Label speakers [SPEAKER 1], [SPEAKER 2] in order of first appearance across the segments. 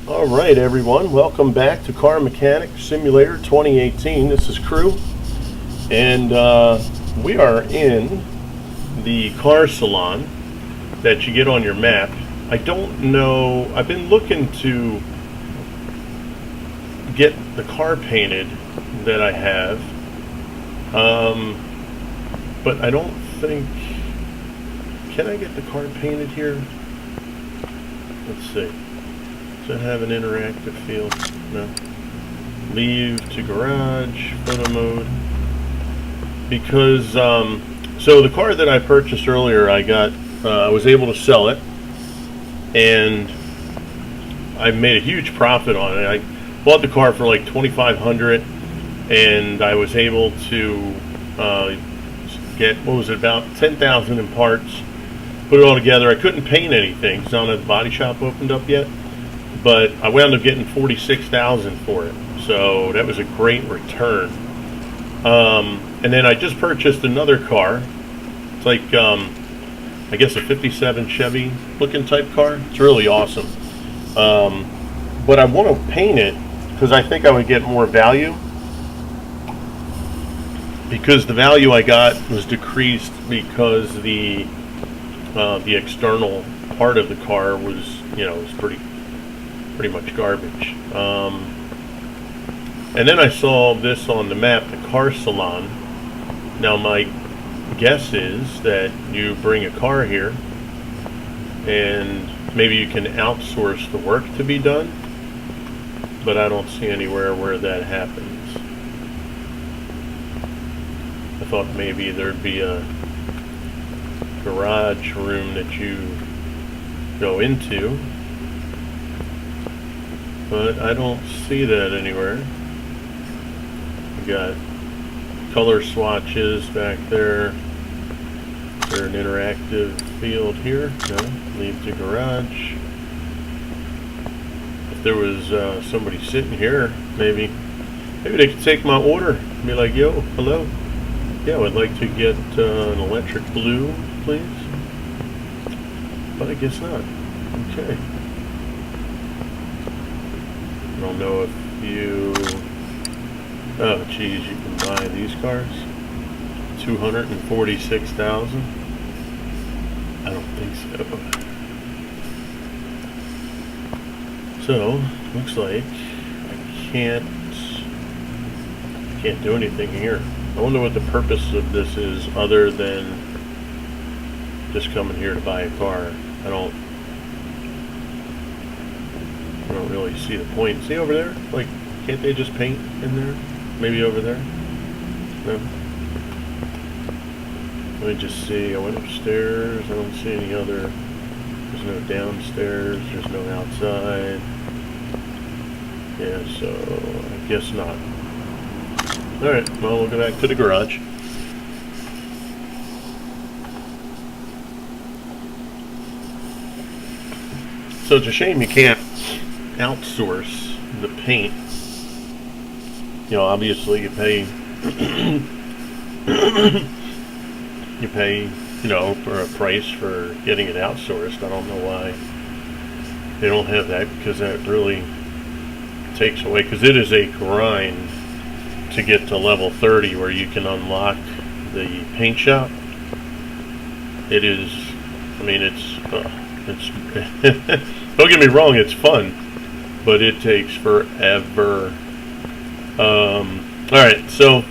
[SPEAKER 1] All right, everyone, welcome back to Car Mechanic Simulator 2018. This is Crew, and we are in the car salon that you get on your map. I don't know, I've been looking to get the car painted that I have, but I don't think, can I get the car painted here? Let's see. Does it have an interactive field? No. Leave to garage, photo mode. Because, so the car that I purchased earlier, I was able to sell it, and I made a huge profit on it. I bought the car for like $2,500, and I was able to get, what was it, about 10,000 in parts, put it all together. I couldn't paint anything because none of the body shop opened up yet, but I wound up getting $46,000 for it, so that was a great return. And then I just purchased another car. It's like I guess a 57 Chevy looking type car. It's really awesome, but I want to paint it because I think I would get more value, because the value I got was decreased because the external part of the car was, was pretty much garbage. And then I saw this on the map, the car salon. Now my guess is that you bring a car here and maybe you can outsource the work to be done, but I don't see anywhere where that happens. I thought maybe there'd be a garage room that you go into, but I don't see that anywhere. We got color swatches back there. Is there an interactive field here? No. Leave to garage. If there was somebody sitting here, maybe they could take my order and be like, yo, hello. Yeah, I would like to get an electric blue, please. But I guess not. Okay. I don't know if you... Oh, geez, you can buy these cars. $246,000. I don't think so. So, looks like I can't do anything here. I wonder what the purpose of this is other than just coming here to buy a car. I don't really see the point. See over there? Like, can't they just paint in there? Maybe over there? No. Let me just see. I went upstairs. I don't see any other. There's no downstairs. There's no outside. Yeah, so I guess not. Alright, well, we'll go back to the garage. So it's a shame you can't outsource the paint. Obviously you pay for a price for getting it outsourced. I don't know why they don't have that, because that really takes away, because it is a grind to get to level 30 where you can unlock the paint shop. It is, I mean, it's don't get me wrong, it's fun, but it takes forever. Alright, so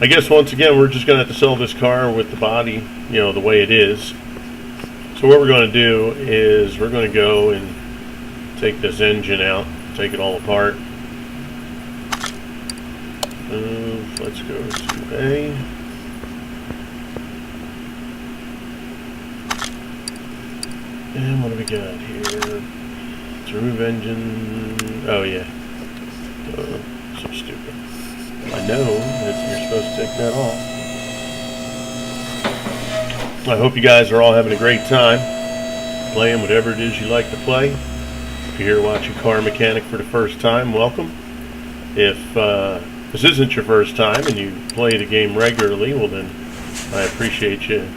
[SPEAKER 1] I guess once again we're just going to have to sell this car with the body, the way it is. So what we're going to do is we're going to go and take this engine out, take it all apart. Let's go to A. And what do we got here? To remove engine. Oh yeah. So stupid. I know that you're supposed to take that off. I hope you guys are all having a great time playing whatever it is you like to play. If you're here watching Car Mechanic for the first time, welcome. If this isn't your first time and you play the game regularly, well then I appreciate you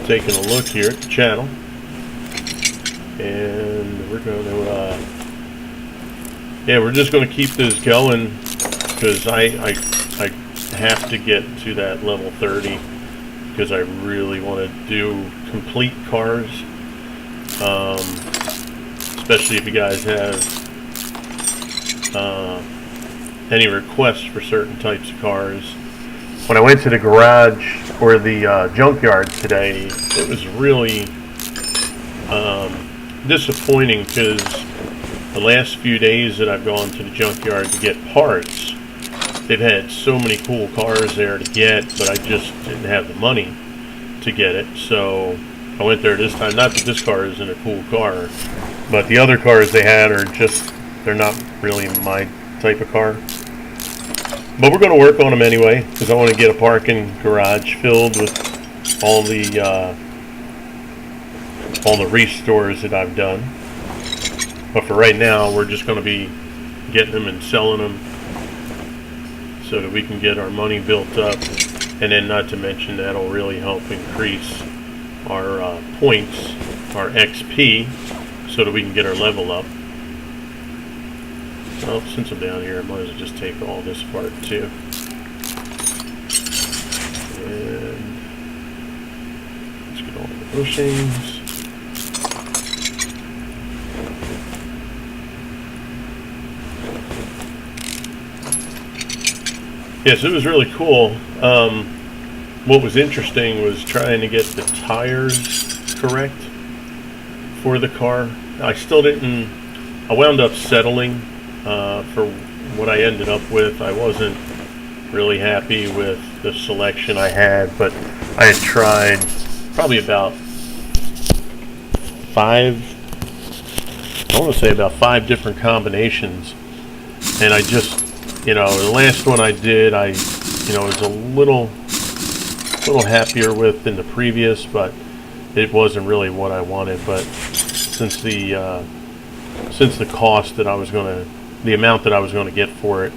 [SPEAKER 1] taking a look here at the channel. And we're going to yeah, we're just going to keep this going because I have to get to that level 30 because I really want to do complete cars. Especially if you guys have any requests for certain types of cars. When I went to the garage or the junkyard today, it was really disappointing because the last few days that I've gone to the junkyard to get parts, they've had so many cool cars there to get, but I just didn't have the money to get it. So I went there this time. Not that this car isn't a cool car, but the other cars they had are just, they're not really my type of car. But we're going to work on them anyway, because I want to get a parking garage filled with all the restores that I've done. But for right now, we're just going to be getting them and selling them so that we can get our money built up. And then not to mention that'll really help increase our points, our XP, so that we can get our level up. Well, since I'm down here, I might as well just take all this apart too. And let's get all the bushings. Yes, it was really cool. What was interesting was trying to get the tires correct for the car. I still didn't, I wound up settling for what I ended up with. I wasn't really happy with the selection I had, but I had tried probably about five different combinations, and I just, the last one I did, I was a little happier with than the previous, but it wasn't really what I wanted. But since the cost that I was the amount that I was going to get for it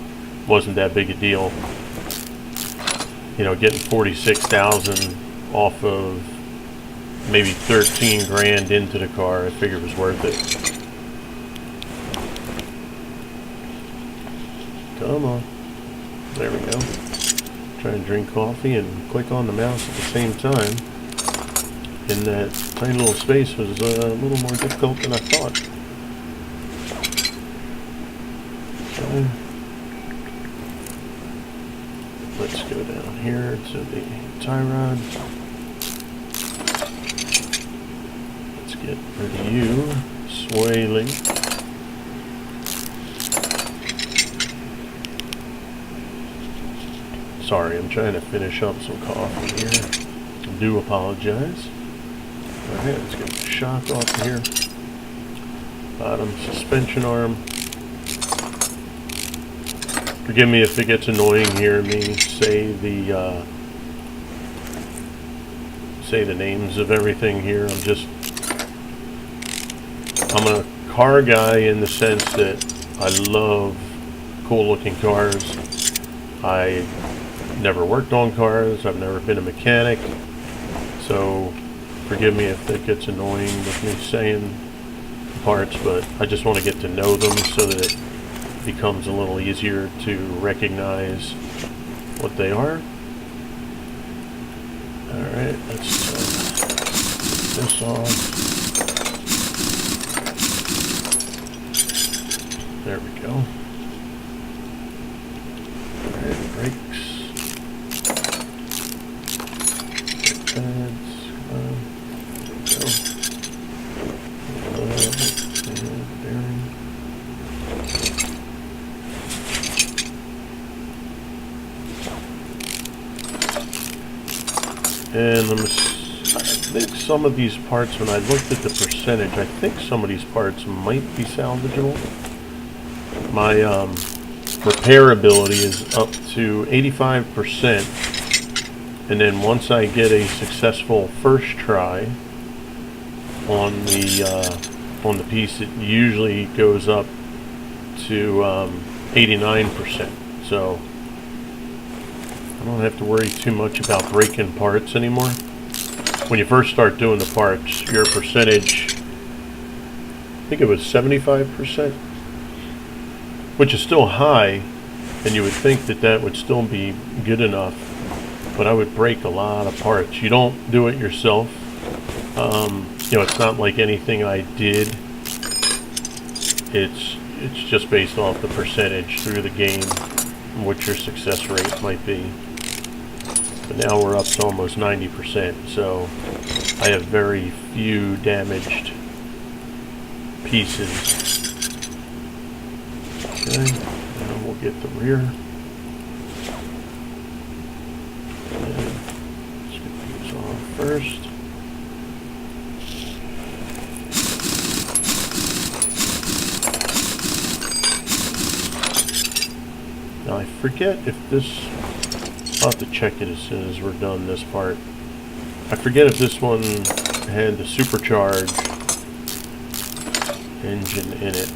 [SPEAKER 1] wasn't that big a deal, getting 46,000 off of maybe 13 grand into the car, I figured it was worth it. Come on. There we go. Try and drink coffee and click on the mouse at the same time. And that tiny little space was a little more difficult than I thought. Okay. Let's go down here to the tie rod. Let's get rid of you, Swaley. Sorry, I'm trying to finish up some coffee here. I do apologize. Alright, let's get the shock off of here. Bottom suspension arm. Forgive me if it gets annoying hearing me say the names of everything here. I'm a car guy in the sense that I love cool looking cars. I never worked on cars. I've never been a mechanic. So forgive me if that gets annoying with me saying parts, but I just want to get to know them so that it becomes a little easier to recognize what they are. Alright, let's get this off. There we go. Alright, brakes. Pads. There we go. Bearing. And I think some of these parts, when I looked at the percentage, I think some of these parts might be salvageable. My repairability is up to 85%. And then once I get a successful first try on the piece, it usually goes up to 89%. So I don't have to worry too much about breaking parts anymore. When you first start doing the parts, your percentage, I think it was 75%. which is still high, and you would think that that would still be good enough, but I would break a lot of parts. You don't do it yourself. You know, it's not like anything I did. It's just based off the percentage through the game, what your success rate might be. But now we're up to almost 90%, so I have very few damaged pieces. Okay, now we'll get the rear. And let's get these off first. Now I forget if this, I'll have to check it as soon as we're done this part. I forget if this one had the supercharged engine in it.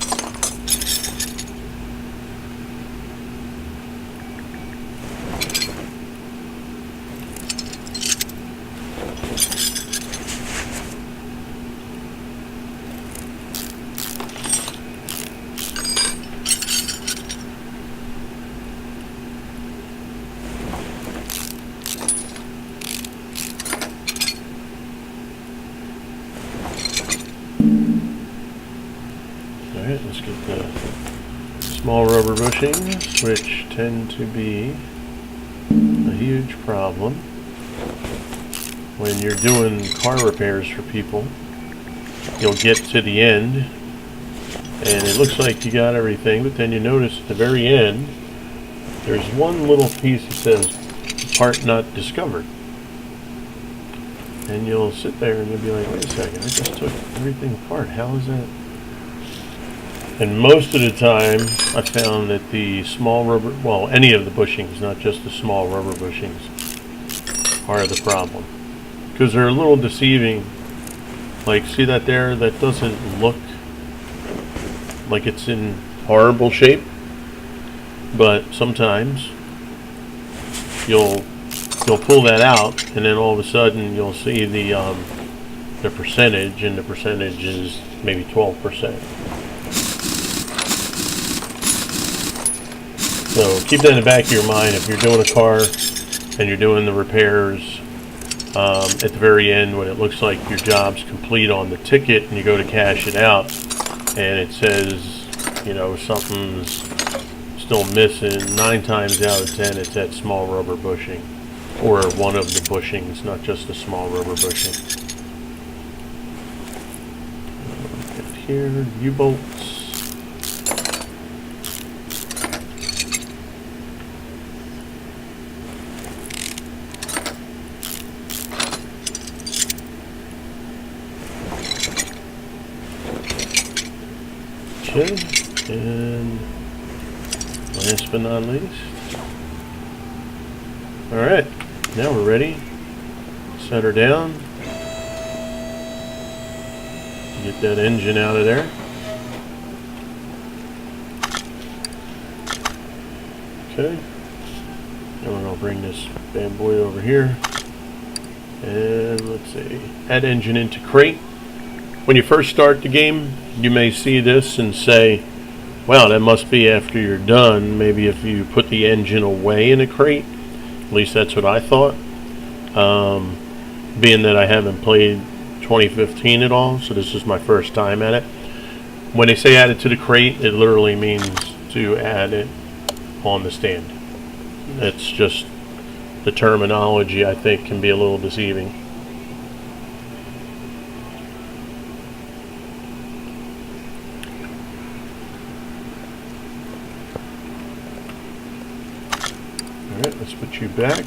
[SPEAKER 1] Alright, let's get the small rubber bushings, which tend to be a huge problem when you're doing car repairs for people. You'll get to the end and it looks like you got everything, but then you notice at the very end there's one little piece that says part not discovered. And you'll sit there and you'll be like, wait a second, I just took everything apart. How is that? And most of the time, I found that the small rubber, well, any of the bushings, not just the small rubber bushings, are the problem. Because they're a little deceiving. Like, see that there? That doesn't look like it's in horrible shape. But sometimes, you'll pull that out, and then all of a sudden, you'll see the percentage, and the percentage is maybe 12%. So keep that in the back of your mind if you're doing a car and you're doing the repairs at the very end when it looks like your job's complete on the ticket and you go to cash it out and it says, you know, something's still missing. 9 times out of 10 it's that small rubber bushing or one of the bushings, not just a small rubber bushing. Get here, U-bolts. And last but not least, alright, now we're ready. Set her down. Get that engine out of there. Okay. Now we're going to bring this bad boy over here. And let's see, add engine into crate. When you first start the game, you may see this and say, wow, that must be after you're done. Maybe if you put the engine away in a crate. At least that's what I thought. Being that I haven't played 2015 at all, so this is my first time at it. When they say add it to the crate, it literally means to add it on the stand. It's just the terminology, I think, can be a little deceiving. Alright, let's put you back.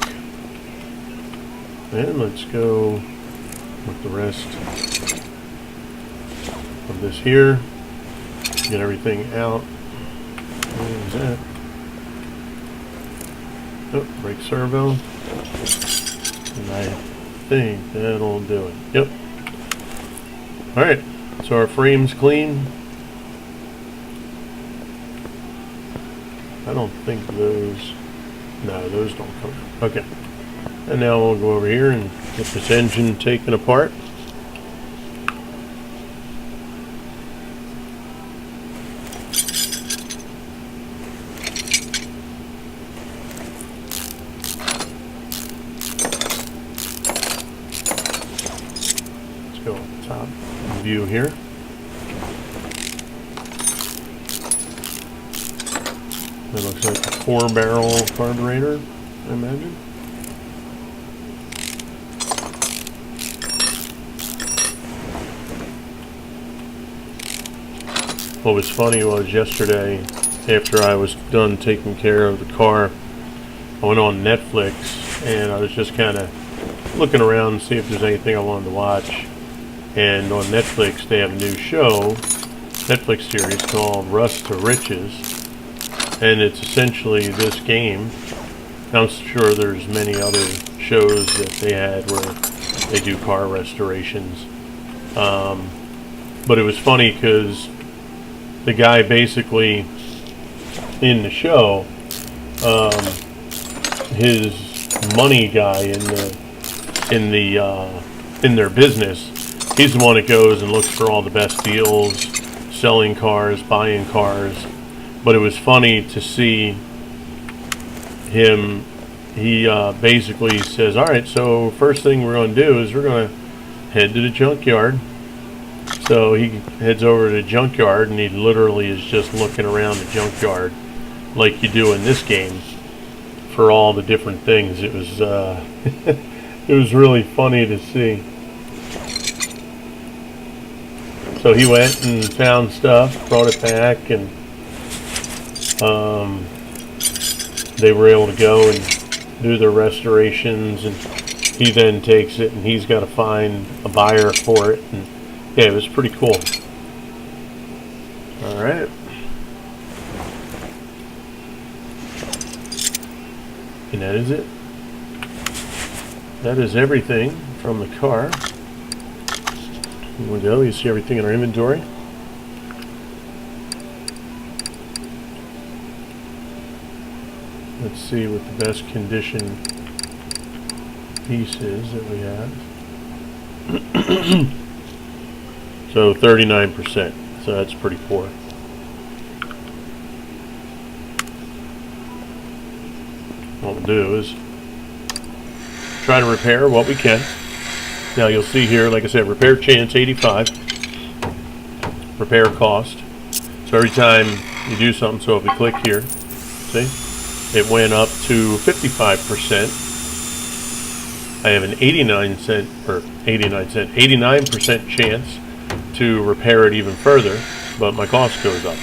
[SPEAKER 1] And let's go with the rest of this here. Get everything out. What is that? Oh, brake servo. And I think that'll do it. Yep. Alright, so our frame's clean. I don't think those... No, those don't come out. Okay. And now we'll go over here and get this engine taken apart. view here. That looks like a 4-barrel carburetor, I imagine. What was funny was yesterday, after I was done taking care of the car, I went on Netflix and I was just kind of looking around to see if there's anything I wanted to watch. And on Netflix they have a new show, Netflix series called Rust to Riches, and it's essentially this game. I'm sure there's many other shows that they had where they do car restorations, but it was funny because the guy basically in the show, his money guy in their business, he's the one that goes and looks for all the best deals, selling cars, buying cars. But it was funny to see him. He basically says, all right, so first thing we're going to do is we're going to head to the junkyard. So he heads over to the junkyard, and he literally is just looking around the junkyard like you do in this game for all the different things. It was it was really funny to see. So he went and found stuff, brought it back, and they were able to go and do their restorations, and he then takes it and he's got to find a buyer for it. And yeah, it was pretty cool. All right. And that is it. That is everything from the car. Here we go. You see everything in our inventory. Let's see what the best condition piece is that we have. So 39%. So that's pretty poor. What we'll do is try to repair what we can. Now you'll see here, like I said, repair chance 85. Repair cost. So every time you do something, so if we click here, see? It went up to 55%. I have an 89% chance to repair it even further, but my cost goes up.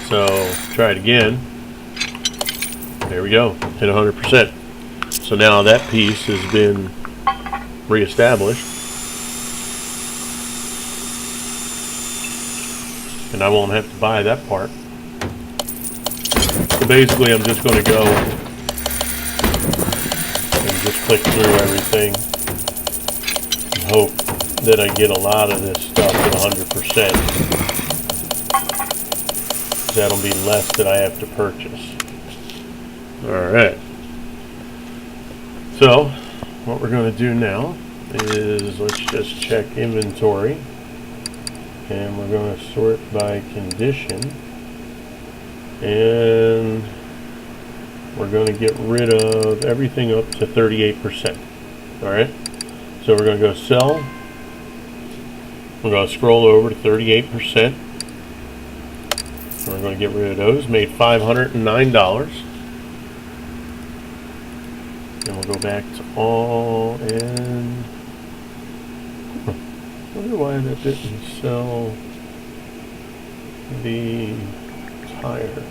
[SPEAKER 1] So try it again. There we go, hit 100%. So now that piece has been reestablished, and I won't have to buy that part. So basically I'm just going to go and just click through everything and hope that I get a lot of this stuff at 100%. That'll be less that I have to purchase. Alright. So what we're going to do now is let's just check inventory, and we're going to sort by condition. And we're going to get rid of everything up to 38%. Alright, so we're going to go sell. We're going to scroll over to 38%. So we're going to get rid of those. Made $509. And we'll go back to all, and I wonder why that didn't sell the tires.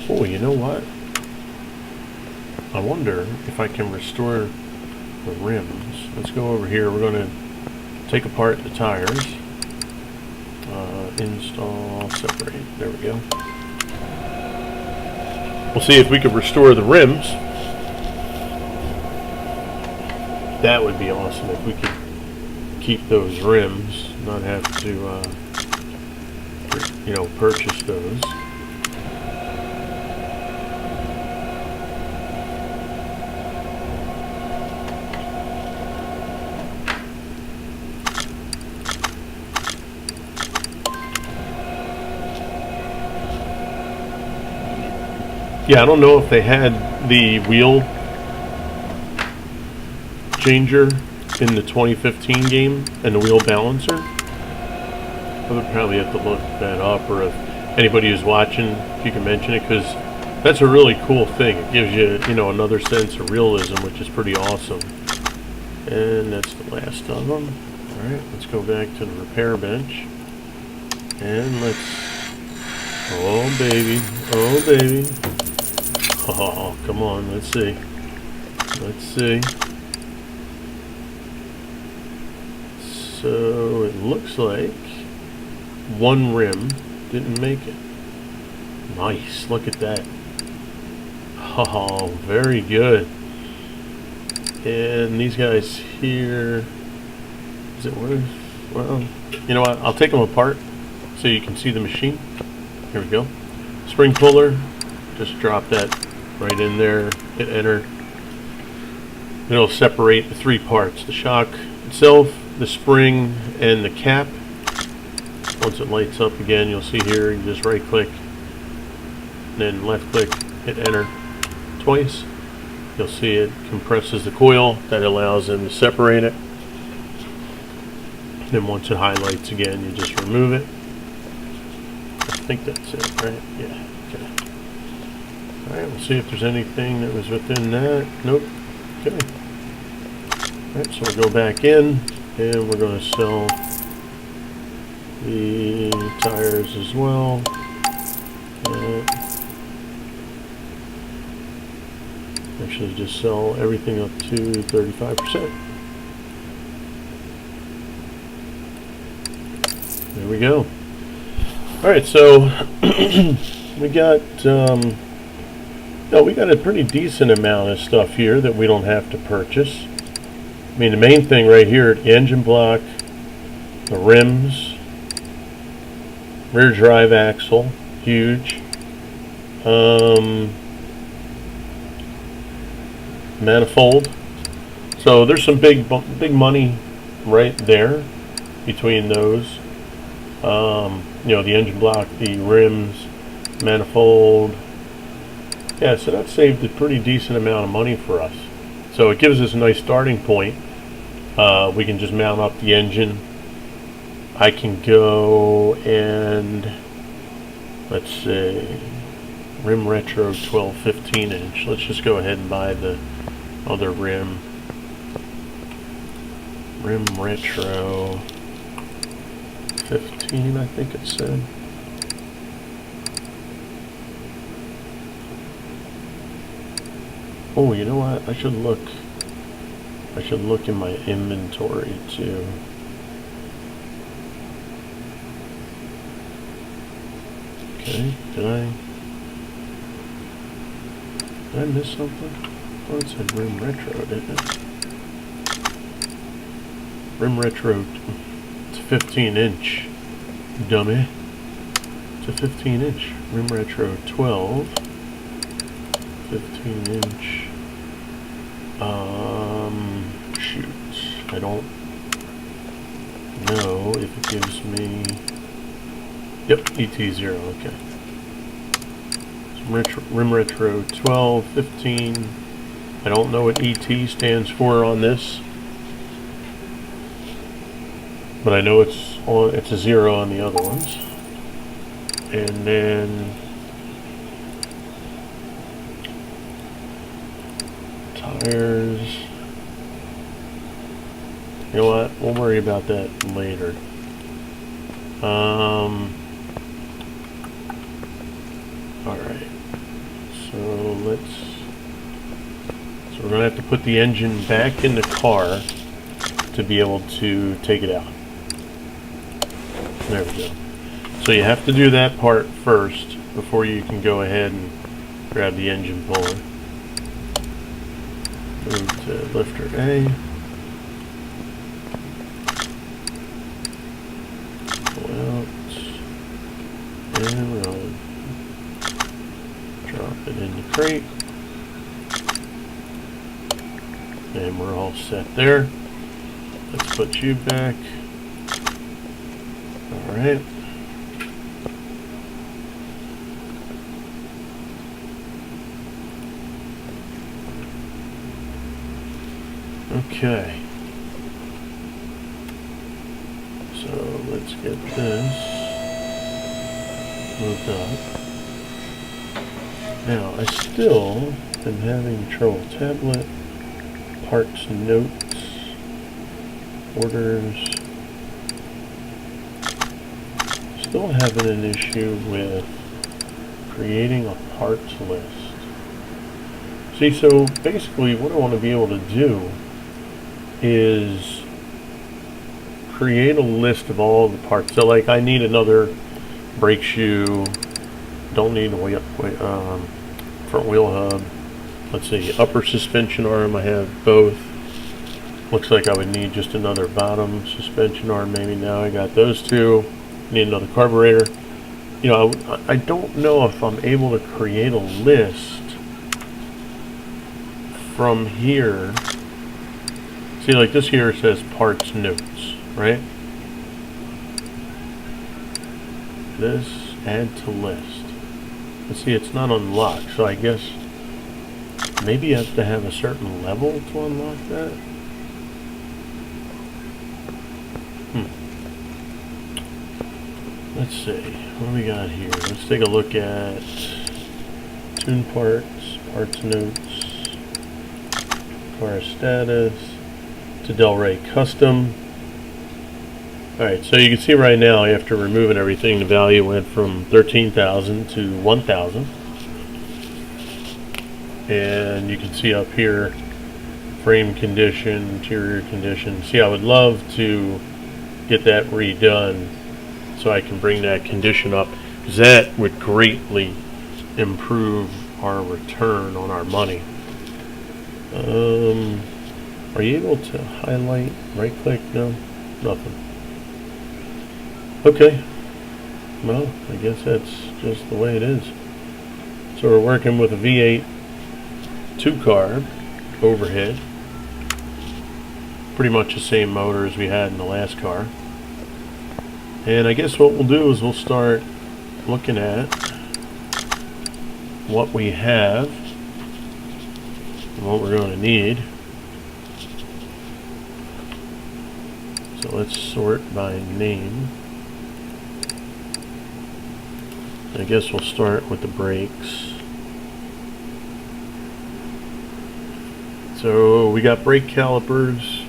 [SPEAKER 1] Oh, you know what? I wonder if I can restore the rims. Let's go over here. We're going to take apart the tires. Install, separate. There we go. We'll see if we can restore the rims. That would be awesome if we could keep those rims, not have to purchase those. Yeah, I don't know if they had the wheel changer in the 2015 game and the wheel balancer. I would probably have to look that up, or if anybody who's watching, if you can mention it, because that's a really cool thing. It gives you, you know, another sense of realism, which is pretty awesome. And that's the last of them. Alright, let's go back to the repair bench. And let's... Oh, baby. Oh, baby. Oh, come on. Let's see. Let's see. So, it looks like one rim didn't make it. Nice. Look at that. Oh, very good. And these guys here... Is it worth... Well, you know what? I'll take them apart so you can see the machine. Here we go. Spring puller. Just drop that right in there. Hit enter. It'll separate the three parts. The shock itself, the spring, and the cap. Once it lights up again, you'll see here, you just right click, then left click, hit enter twice. You'll see it compresses the coil. That allows them to separate it. Then once it highlights again, you just remove it. I think that's it, right? Yeah, okay. Alright, we'll see if there's anything that was within that. Nope. Okay. Alright, so we'll go back in, and we're going to sell the tires as well. Actually, just sell everything up to 35%. There we go. Alright, so we got we got a pretty decent amount of stuff here that we don't have to purchase. I mean, the main thing right here, the engine block, the rims, rear drive axle, huge. Manifold. So there's some big money right there between those. You know, the engine block, the rims, manifold. Yeah, so that saved a pretty decent amount of money for us. So it gives us a nice starting point. We can just mount up the engine. I can go and, let's see, rim retro 12 15 inch. Let's just go ahead and buy the other rim retro 15, I think it said. Oh, you know what? I should look in my inventory too. Okay, did I miss something? Oh, it said rim retro, didn't it? Rim retro, it's a 15 inch, dummy. It's a 15 inch. Rim retro 12, 15 inch. Shoot, I don't know if it gives me, yep, ET0, okay. Rim retro 12, 15. I don't know what ET stands for on this, but I know it's a 0 on the other ones. And then tires. You know what? We'll worry about that later. Alright. So we're going to have to put the engine back in the car to be able to take it out. There we go. So you have to do that part first before you can go ahead and grab the engine puller. Move to lifter A. Pull out. And we'll drop it in the crate. And we're all set there. Let's put you back. Alright. Okay. let's get this moved up. Now, I still am having trouble. Tablet, parts, notes, orders. Still having an issue with creating a parts list. See, so basically what I want to be able to do is create a list of all the parts. So like I need another brake shoe, don't need a front wheel hub. Let's see, upper suspension arm, I have both. Looks like I would need just another bottom suspension arm maybe. Now I got those two. Need another carburetor. You know, I don't know if I'm able to create a list from here. See, like this here says parts notes, right? This, add to list. And see, it's not unlocked, so I guess maybe you have to have a certain level to unlock that. Let's see, what do we got here? Let's take a look at tune parts, parts notes, car status, to Delray Custom. Alright, so you can see right now after removing everything, the value went from 13,000 to 1,000. And you can see up here, frame condition, interior condition. See, I would love to get that redone so I can bring that condition up, because that would greatly improve our return on our money. Are you able to highlight, right click? No, nothing. Okay, well, I guess that's just the way it is. So we're working with a V8 2-carb overhead, pretty much the same motor as we had in the last car. And I guess what we'll do is we'll start looking at what we have and what we're going to need. So let's sort by name. I guess we'll start with the brakes. So we got brake calipers.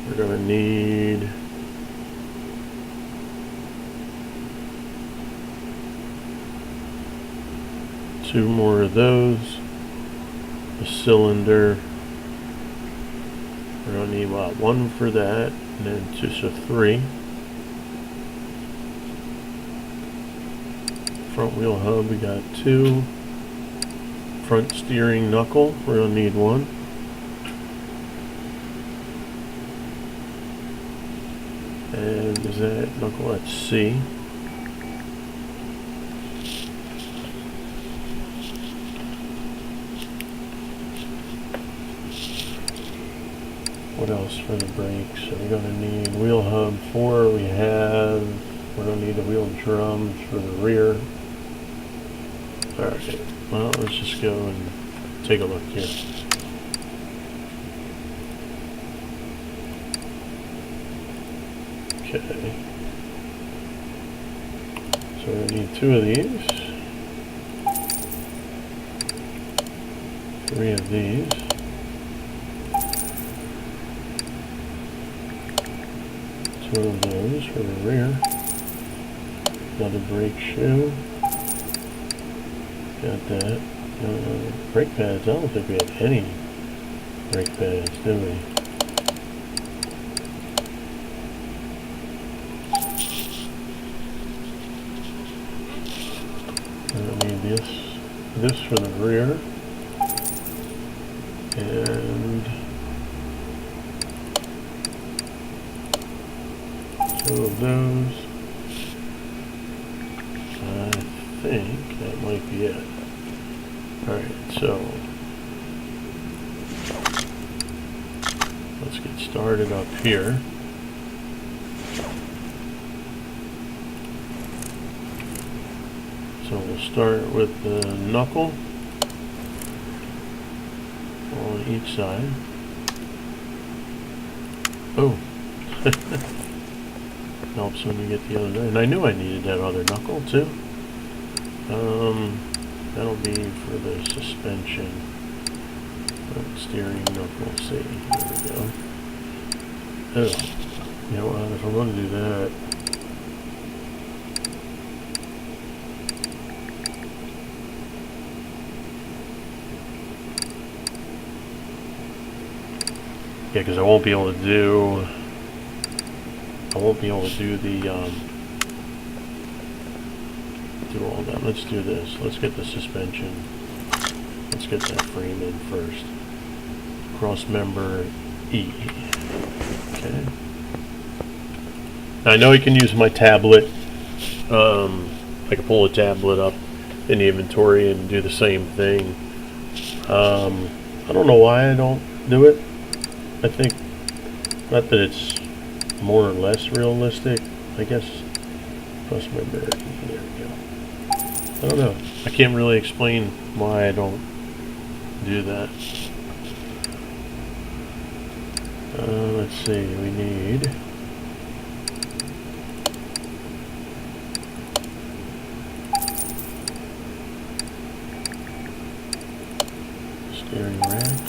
[SPEAKER 1] We're going to need two more of those. A cylinder. We're going to need what? One for that, and then just a 3. Front wheel hub, we got 2. Front steering knuckle, we're going to need 1. And is that knuckle at C? What else for the brakes? So we're going to need wheel hub 4. We're going to need the wheel drums for the rear. Alright, well, let's just go and take a look here. Okay. So we're going to need 2 of these. 3 of these. 2 of those for the rear. Another brake shoe. Got that. Brake pads. I don't think we have any brake pads, do we? I don't need this for the rear. And 2 of those. I think that might be it. Alright, so let's get started up here. So we'll start with the knuckle on each side. Oh, helps when we get the other. And I knew I needed that other knuckle too. That'll be for the suspension. Steering knuckle. See, here we go. Oh, you know what? If I'm going to do that. Yeah, because I won't be able to do the do all that. Let's do this. Let's get the suspension. Let's get that frame in first. Cross member E. Okay. Now, I know you can use my tablet. I can pull a tablet up in the inventory and do the same thing. I don't know why I don't do it. I think, not that it's more or less realistic, I guess. Cross member, there we go. I don't know. I can't really explain why I don't do that. Let's see, we need steering rack.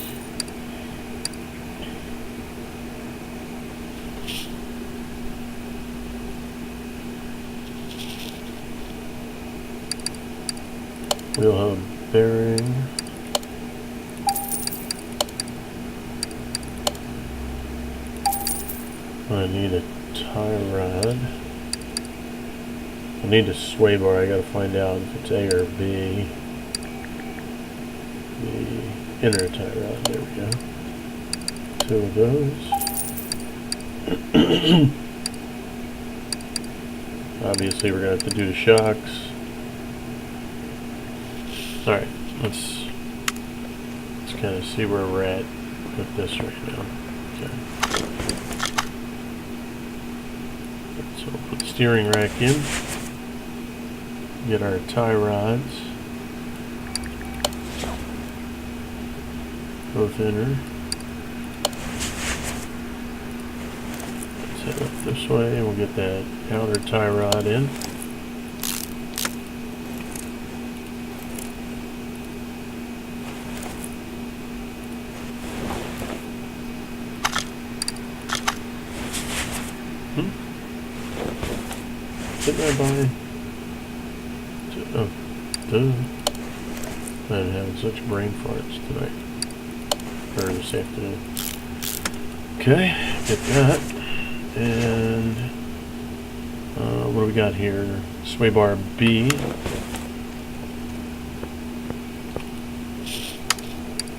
[SPEAKER 1] Wheel hub bearing. I need a tie rod. I need a sway bar. I gotta find out if it's A or B. The inner tie rod. There we go. 2 of those. Obviously, we're gonna have to do the shocks. All right, let's kind of see where we're at with this right now. Okay. So we'll put the steering rack in. Get our tie rods. Both inner. Let's head up this way and we'll get that outer tie rod in. Didn't I buy? Oh, duh. I'm having such brain farts tonight. Or this afternoon. Okay, get that. And what do we got here? Sway bar B.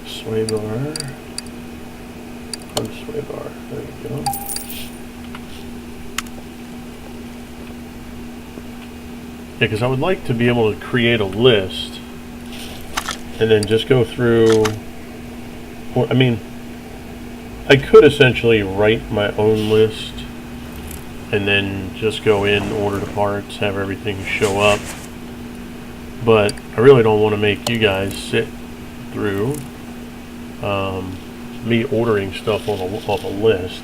[SPEAKER 1] Sway bar. Front sway bar. There we go. Yeah, because I would like to be able to create a list and then just go through. Well, I mean, I could essentially write my own list and then just go in, order the parts, have everything show up. But I really don't want to make you guys sit through me ordering stuff off a list.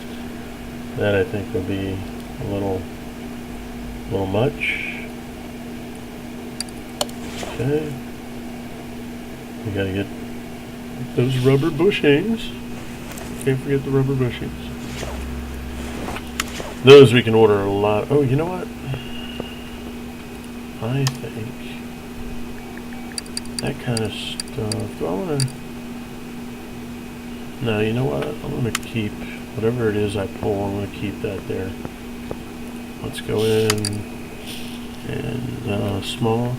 [SPEAKER 1] That I think would be a little much. Okay, we gotta get those rubber bushings. Can't forget the rubber bushings. Those we can order a lot. Oh, you know what? I think that kind of stuff. Do I want to? No, you know what? I'm going to keep whatever it is I pull. I'm going to keep that there. Let's go in and small.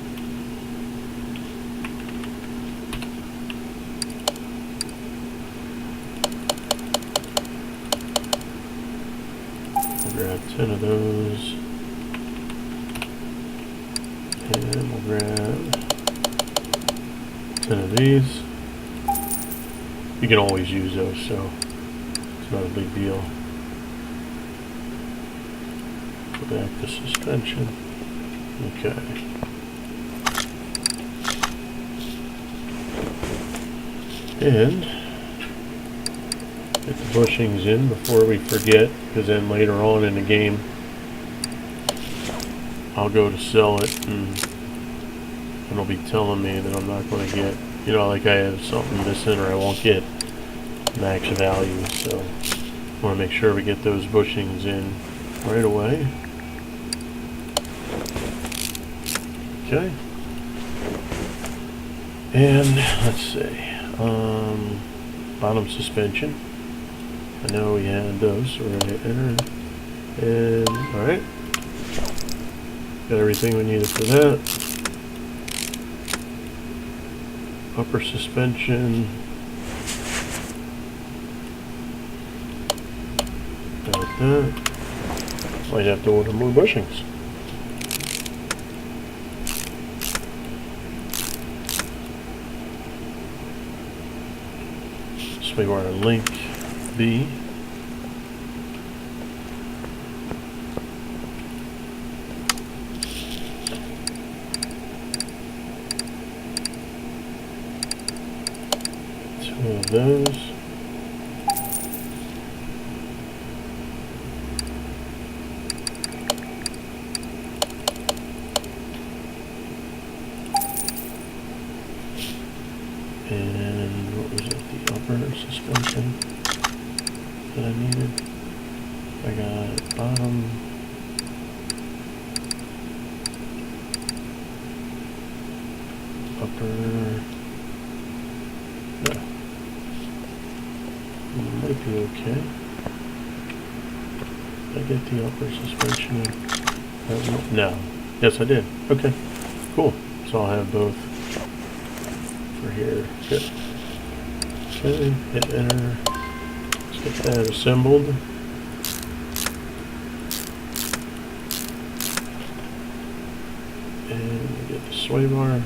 [SPEAKER 1] Grab 10 of those, and we'll grab 10 of these. You can always use those, so it's not a big deal. Go back to suspension. Okay. And get the bushings in before we forget, because then later on in the game I'll go to sell it and it'll be telling me that I'm not going to get, you know, like I have something missing or I won't get max value. So I want to make sure we get those bushings in right away. Okay. And let's see, bottom suspension. I know we had those, so we're going to enter. And alright. Got everything we needed for that. Upper suspension. Got that. Might have to order more bushings. So we want to link B. Two of those. And what was it, the upper suspension that I needed? I got bottom, upper, no, might be okay. Did I get the upper suspension? No, yes I did, okay, cool, so I'll have both for here. Good. Okay, hit enter. Let's get that assembled. And get the sway bar.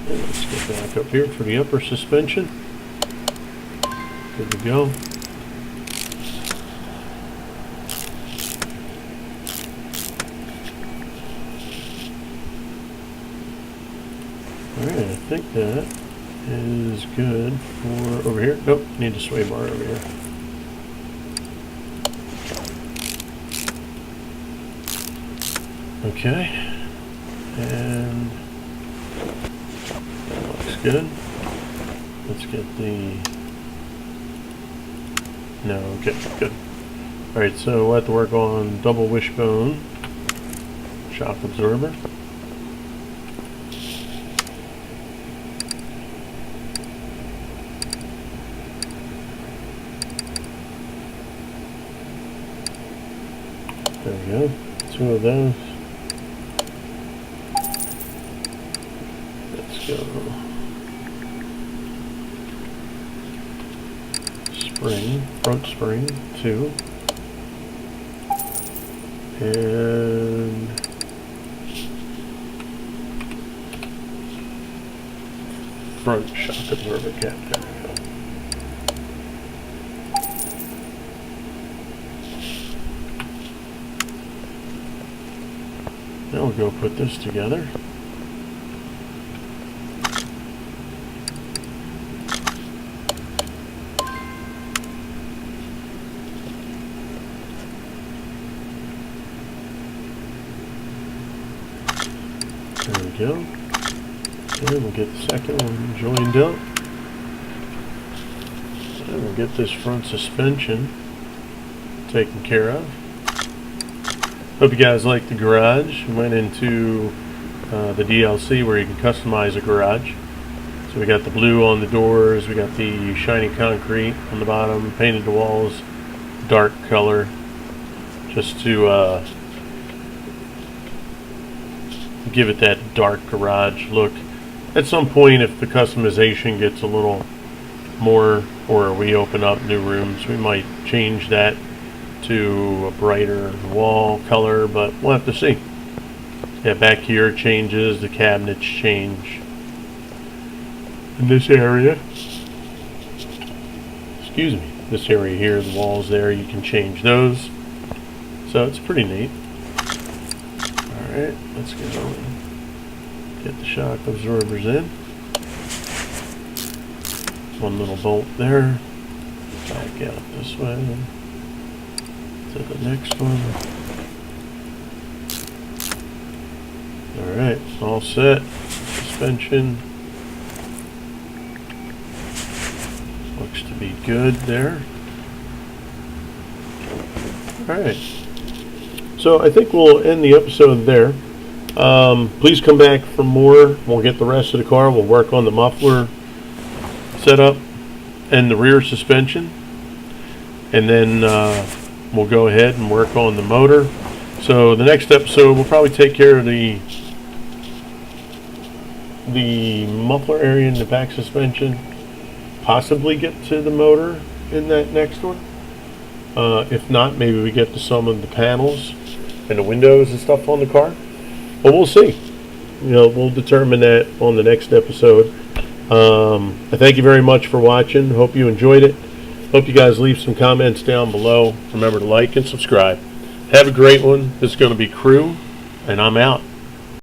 [SPEAKER 1] And let's get back up here for the upper suspension. Good to go. Alright, I think that is good for over here. Nope, need a sway bar over here. Okay, and that looks good. Let's get the, no, okay, good. Alright, so we'll have to work on double wishbone shock absorber. There we go, two of those. Let's go. Spring, front spring, two. And front shock absorber cap, there we go. Now we'll go put this together. There we go. And we'll get the second one joined up. And we'll get this front suspension taken care of. Hope you guys like the garage. We went into the DLC where you can customize a garage. So we got the blue on the doors, we got the shiny concrete on the bottom, painted the walls dark color, just to give it that dark garage look. At some point, if the customization gets a little more, or we open up new rooms, we might change that to a brighter wall color, but we'll have to see. Yeah, back here changes, the cabinets change. In this area, excuse me, this area here, the walls there, you can change those. So it's pretty neat. Alright, let's go and get the shock absorbers in. One little bolt there. Back out this way to the next one. Alright, all set. Suspension looks to be good there. Alright, so I think we'll end the episode there. Please come back for more. We'll get the rest of the car. We'll work on the muffler setup and the rear suspension, and then we'll go ahead and work on the motor. So the next episode we'll probably take care of the muffler area and the back suspension, possibly get to the motor in that next one. If not, maybe we get to some of the panels and the windows and stuff on the car, but we'll see. We'll determine that on the next episode. I thank you very much for watching. Hope you enjoyed it. Hope you guys leave some comments down below. Remember to like and subscribe. Have a great one. This is going to be Crew, and I'm out.